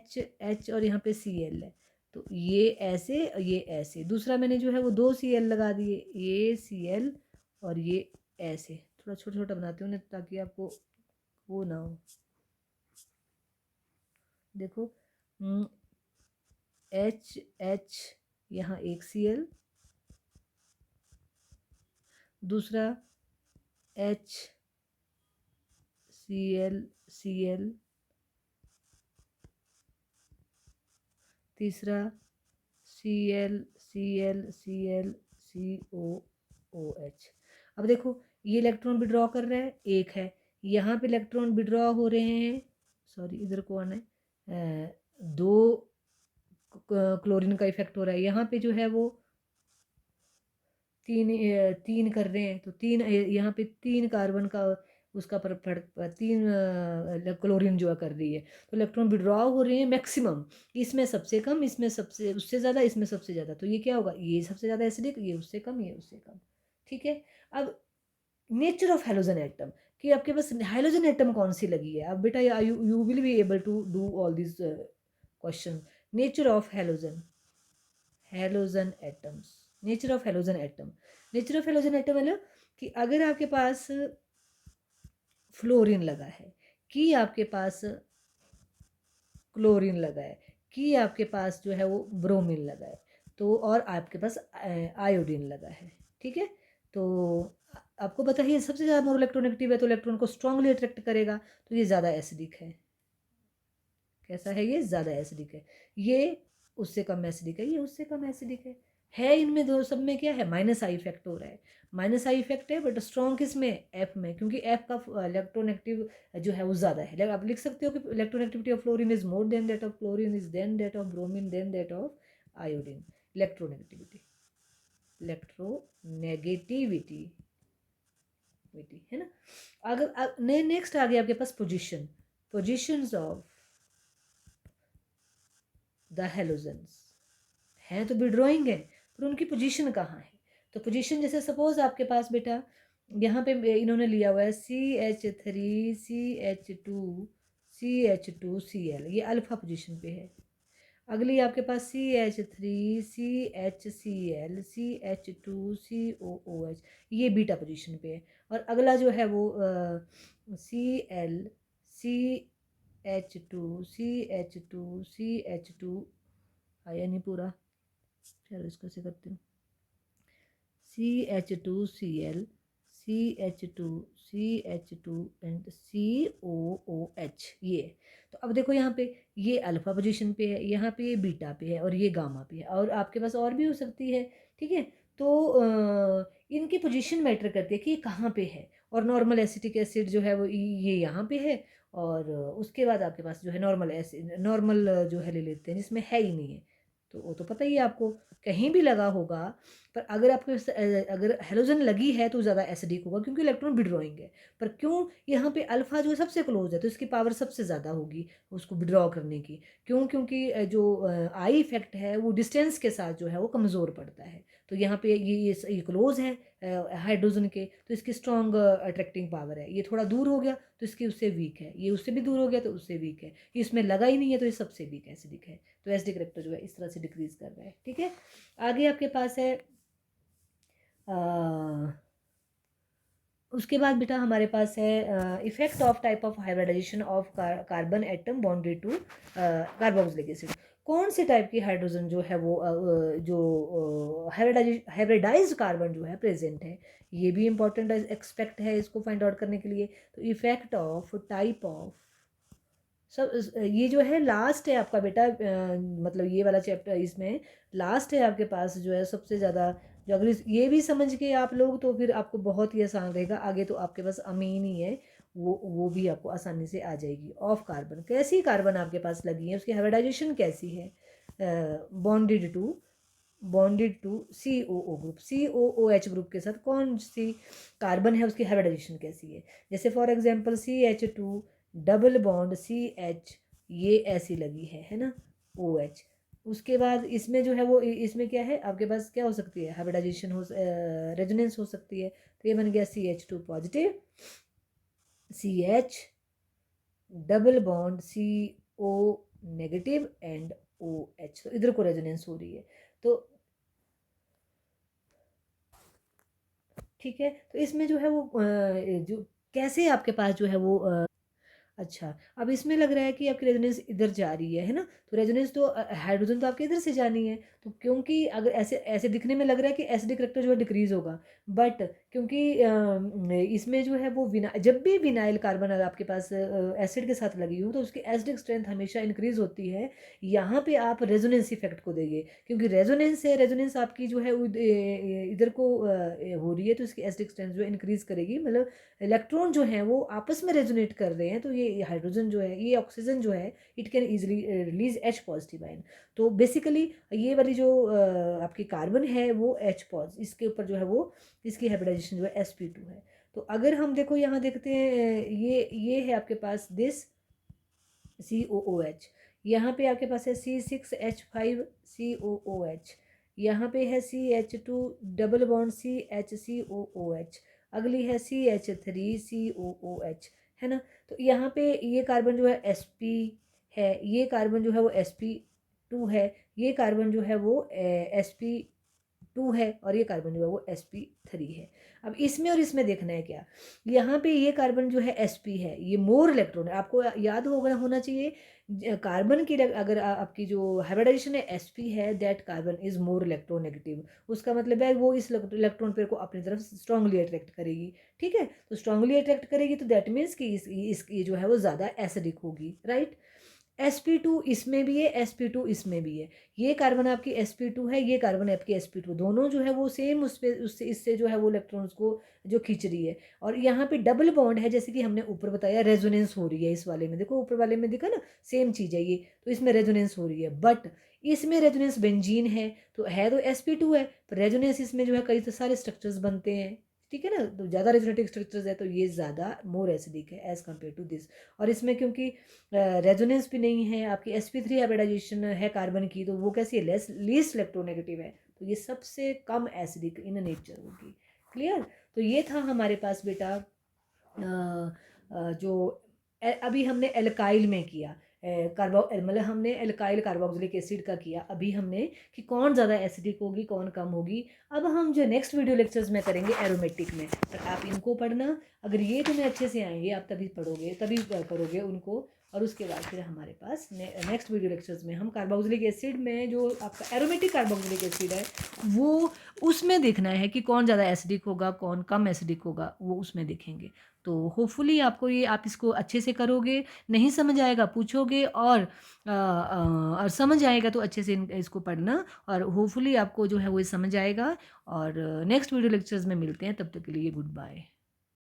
H और यहाँ पे Cl है, तो ये ऐसे, दूसरा मैंने जो है वो 2 Cl लगा दिए, ये Cl और ये ऐसे। थोड़ा छोटा छोटा बनाती हूँ ताकि आपको वो ना हो। देखो H यहाँ एक Cl, दूसरा HCl, तीसरा ClClClCOOH। अब देखो ये इलेक्ट्रॉन विड्रॉ कर रहा है, एक है यहाँ पे इलेक्ट्रॉन विड्रॉ हो रहे हैं, सॉरी इधर को आना है, 2 क्लोरीन का इफेक्ट हो रहा है, यहाँ पे जो है वो 3 कर रहे हैं, तो 3 यहाँ पे 3 कार्बन का उसका पर 3 क्लोरीन जो है कर रही है, तो इलेक्ट्रॉन विड्रॉ हो रहे हैं मैक्सिमम, इसमें सबसे कम, इसमें सबसे उससे ज़्यादा, इसमें सबसे ज़्यादा, तो ये क्या होगा, ये सबसे ज़्यादा एसिडिक, ये उससे कम, ये उससे कम। ठीक है। अब नेचर ऑफ हेलोजन एटम, कि आपके पास हेलोजन एटम कौन सी लगी है। अब बेटा you will be able to do all this question. Nature of halogen atoms, nature of halogen atom, nature of halogen atom मतलब कि अगर आपके पास फ्लोरीन लगा है, कि आपके पास क्लोरीन लगा है, कि आपके पास जो है वो ब्रोमीन लगा है, तो और आपके पास आयोडीन लगा है। ठीक है। तो आपको बताइए सबसे ज़्यादा मोर इलेक्ट्रोनेगेटिव है, तो इलेक्ट्रॉन को स्ट्रांगली अट्रैक्ट करेगा, तो ये ज़्यादा एसिडिक है। कैसा है, ये ज़्यादा एसिडिक है। ये उससे कम एसिडिक है, ये उससे कम एसिडिक है इनमें दो सब में क्या है, माइनस आई इफेक्ट हो रहा है, माइनस आई इफेक्ट है, बट स्ट्रॉन्ग किस में, एफ में, क्योंकि एफ का इलेक्ट्रोनेगेटिव जो है वो ज़्यादा है। आप लिख सकते हो कि electronegativity of fluorine is more than that of chlorine, is than that of bromine, than that of iodine. Electronegativity, electronegativity है ना। अगर नेक्स्ट आ गया आपके पास position, positions of the halogens, हैं तो विड्रॉइंग है, पर उनकी पोजीशन कहाँ है। तो पोजीशन जैसे सपोज आपके पास बेटा यहाँ पे इन्होंने लिया हुआ है CH3CH2CH2Cl, ये अल्फा पोजीशन पे है। अगली आपके पास CH3CHCl CH2COOH, ये बीटा पोजीशन पे है। और अगला जो है वो ClCH2CH2CH2 आया नहीं पूरा, चलो इसको से करती हूँ। CH2Cl CH2 एंड COOH, ये। तो अब देखो यहाँ पे ये अल्फा पोजीशन पे है, यहाँ पे ये बीटा पे है, और ये गामा पे है, और आपके पास और भी हो सकती है। ठीक है। तो इनकी पोजीशन मैटर करती है कि ये कहाँ पे है। और नॉर्मल एसिटिक एसिड जो है वो ये यहाँ पे है, और उसके बाद आपके पास जो है नॉर्मल एसिड, नॉर्मल जो है ले लेते हैं जिसमें है ही नहीं है। तो वो तो पता ही है आपको, कहीं भी लगा होगा, पर अगर आपके अगर हेलोजन लगी है तो ज़्यादा एसिडिक होगा, क्योंकि इलेक्ट्रॉन विड्रॉइंग है। पर क्यों, यहाँ पे अल्फा जो है सबसे क्लोज है, तो इसकी पावर सबसे ज़्यादा होगी उसको विड्रॉ करने की। क्यों, क्योंकि जो आई इफेक्ट है वो डिस्टेंस के साथ जो है वो कमज़ोर पड़ता है। तो यहाँ पे ये क्लोज है हाइड्रोजन के, तो इसकी स्ट्रॉन्ग अट्रैक्टिंग पावर है। ये थोड़ा दूर हो गया तो इसकी उससे वीक है, ये उससे भी दूर हो गया तो उससे वीक है, ये इसमें लगा ही नहीं है तो ये सबसे वीक एसिडिक है। तो एसिडिक करेक्टर जो है इस तरह से डिक्रीज कर रहा है। ठीक है। आगे आपके पास है उसके बाद बेटा हमारे पास है effect of type of hybridisation of carbon atom bonded to carboxylic acid. कौन से टाइप की हाइड्रोजन जो है वो जो हाइब्रिडाइज्ड कार्बन जो है प्रेजेंट है, ये भी इंपॉर्टेंट एक्सपेक्ट है इसको फाइंड आउट करने के लिए। तो इफेक्ट ऑफ टाइप ऑफ सब ये जो है लास्ट है आपका बेटा, मतलब ये वाला चैप्टर इसमें लास्ट है आपके पास जो है सबसे ज़्यादा। जो अगर ये भी समझ के आप लोग तो फिर आपको बहुत ही आसान रहेगा, आगे तो आपके पास अमीन ही है, वो भी आपको आसानी से आ जाएगी। ऑफ कार्बन, कैसी कार्बन आपके पास लगी है, उसकी हाइब्रिडाइजेशन कैसी है, bonded to COO group, COOH group के साथ कौन सी कार्बन है, उसकी हाइब्रिडाइजेशन कैसी है। जैसे for example CH2 double bond CH, ये ऐसी लगी है ना, OH। उसके बाद इसमें जो है वो इसमें क्या है आपके पास, क्या हो सकती है हाइब्रिडाइजेशन, हो रेजोनेंस हो सकती है। तो ये बन गया CH2 positive, CH double bond CO negative and OH, तो इधर को रेजोनेंस हो रही है। तो ठीक है। तो इसमें जो है वो जो कैसे आपके पास जो है वो अच्छा, अब इसमें लग रहा है कि आपकी रेजोनेंस इधर जा रही है ना, तो रेजोनेंस तो हाइड्रोजन तो आपके इधर से जानी है। तो क्योंकि अगर ऐसे ऐसे दिखने में लग रहा है कि एसिडिक करेक्टर जो है डिक्रीज होगा, बट क्योंकि इसमें जो है वो जब भी विनाइल कार्बन अगर आपके पास एसिड के साथ लगी हो तो उसकी एसिडिक स्ट्रेंथ हमेशा इंक्रीज होती है। यहाँ पे आप रेजोनेंस इफेक्ट को देंगे, क्योंकि रेजोनेंस है, रेजोनेंस आपकी जो है इधर को हो रही है, तो इसकी एसिडिक स्ट्रेंथ जो है इंक्रीज करेगी। मतलब इलेक्ट्रॉन जो हैं वो आपस में रेजोनेट कर रहे हैं, तो ये हाइड्रोजन जो है, ये ऑक्सीजन जो है, it can easily release H positive ion. तो बेसिकली ये वाली जो आपकी कार्बन है वो H पॉज, इसके ऊपर जो है वो इसकी हाइब्रिडाइजेशन जो है sp2 है। तो तो अगर हम देखो यहाँ देखते हैं, ये है आपके पास दिस COOH, यहाँ पे आपके पास है C6H5COOH, यहाँ पे है CH2 डबल बॉन्ड CHCOOH, अगली है CH3COOH, है ना। तो यहाँ पे ये कार्बन जो है sp है, ये कार्बन जो है वो sp2 है, ये कार्बन जो है वो sp2 है, और ये कार्बन जो है वो sp3 है। अब इसमें और इसमें देखना है क्या, यहाँ पे ये कार्बन जो है sp है, ये मोर इलेक्ट्रॉन है, आपको याद होना चाहिए कार्बन की अगर आपकी जो हाइब्रिडाइजेशन है sp है, that carbon is more electronegative, उसका मतलब है वो इस इलेक्ट्रॉन पेयर को अपनी तरफ स्ट्रांगली अट्रैक्ट करेगी। ठीक है, तो स्ट्रांगली अट्रैक्ट करेगी तो दैट मीन्स कि ये जो है वो ज़्यादा एसिडिक होगी, राइट। sp2 इसमें भी है, sp2 इसमें भी है, ये कार्बन आपकी sp2 है, ये कार्बन आपकी sp2, दोनों जो है वो सेम उस पे उससे इससे जो है वो इलेक्ट्रॉन्स को जो खींच रही है। और यहाँ पे डबल बॉन्ड है, जैसे कि हमने ऊपर बताया रेजोनेंस हो रही है इस वाले में, देखो ऊपर वाले में दिखा ना, सेम चीज़ है ये, तो इसमें रेजोनेंस हो रही है, बट इसमें रेजोनेंस बेंजीन है तो sp2 है, पर रेजोनेंस इसमें जो है कई तो सारे स्ट्रक्चर्स बनते हैं, ठीक है ना, तो ज़्यादा रेजोनेटिव स्ट्रक्चर्स है तो ये ज़्यादा मोर एसिडिक है एज़ कम्पेयर टू दिस। और इसमें क्योंकि रेजोनेंस भी नहीं है, आपकी sp3 हाइब्रिडाइजेशन है कार्बन की, तो वो कैसी है, लीस्ट इलेक्ट्रोनेगेटिव है, तो ये सबसे कम एसिडिक इन नेचर होगी। क्लियर। तो ये था हमारे पास बेटा जो अभी हमने एल्काइल में किया, मतलब हमने एल्काइल कार्बोक्सिलिक एसिड का किया अभी हमने कि कौन ज़्यादा एसिडिक होगी कौन कम होगी। अब हम जो नेक्स्ट वीडियो लेक्चर्स में करेंगे एरोमेटिक में, पर आप इनको पढ़ना, अगर ये तुम्हें अच्छे से आएंगे आप तभी पढ़ोगे, तभी करोगे उनको। और उसके बाद फिर हमारे पास नेक्स्ट वीडियो लेक्चर्स में हम कार्बोक्सिलिक एसिड में जो आपका एरोमेटिक कार्बोक्सिलिक एसिड है वो उसमें देखना है कि कौन ज़्यादा एसिडिक होगा कौन कम एसिडिक होगा, वो उसमें देखेंगे। तो होपफुली आपको ये, आप इसको अच्छे से करोगे, नहीं समझ आएगा पूछोगे, और समझ आएगा तो अच्छे से इसको पढ़ना, और होपफुली आपको जो है वो समझ आएगा। और नेक्स्ट वीडियो लेक्चर्स में मिलते हैं, तब तक के लिए गुड बाय।